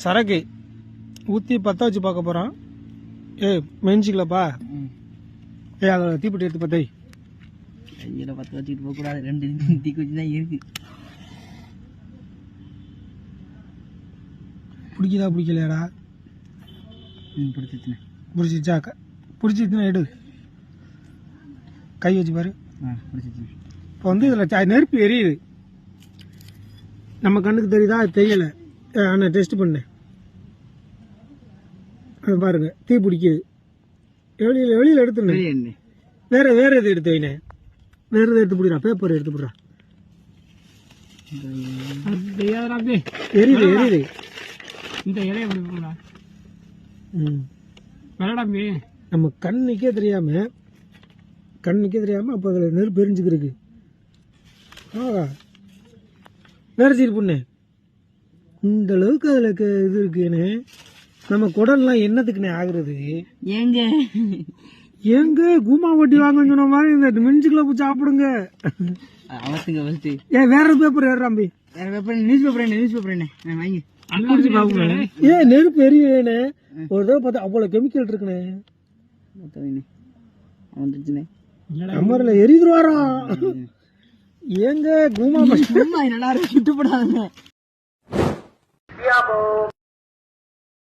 சரக்கு ஊற்றி பற்ற வச்சு பார்க்க போகிறான். மெஞ்சிக்கலப்பா. அதில் தீப்பெட்டி எடுத்து பற்றை கையில் பற்ற வச்சுக்கிட்டு போகக்கூடாது. 2 தீக்குச்சி தான் இருக்கு. பிடிக்குதா பிடிக்கலையாடா? பிடிச்சிச்சுண்ணே. பிடிச்சிச்சா? பிடிச்சிச்சுன்னா எடு, கை வச்சு பாரு. பிடிச்சிச்சுண்ணே. இப்போ வந்து இதில் நெருப்பு எரியுது. நம்ம கண்ணுக்கு தெரியுதா? அது தெரியலை. ஆனால் டெஸ்ட் பண்ணேன். அது பாருங்க, தீ பிடிக்குது. வெளியில் எடுத்துனேன். வேற எது எடுத்து வைனே. வேற எது எடுத்து பிடிக்கிறான். பேப்பர் எடுத்து பிடிறான். எரியுது. இந்த இலைய பிடிப்பா. நம்ம கண்ணுக்கே தெரியாம அப்போ அதில் நெருப்பு எரிஞ்சுக்கு இருக்கு. வேற சீர் பொண்ணு, இந்த அளவுக்கு அதில் இது இருக்குன்னு நம்ம குடல்லாம் என்னத்துக்குன்னே ஆகுறது? ஏங்க கூமா வட்டி வாங்கன்னு சொன்ன மாதிரி இந்த மெஞ்சுக்குள்ள போய் சாப்பிடுங்க. வேற பேப்பர் ஏறாம்பி. நியூஸ் பேப்பர் என்ன வாங்கி நெருப்பு எரியுனே. ஒரு தடவை பார்த்தா அவ்வளவு கெமிக்கல் இருக்குண்ணே. அமரில் எரிதுவாரா? ஏங்க கூமா நல்லா இருக்கு.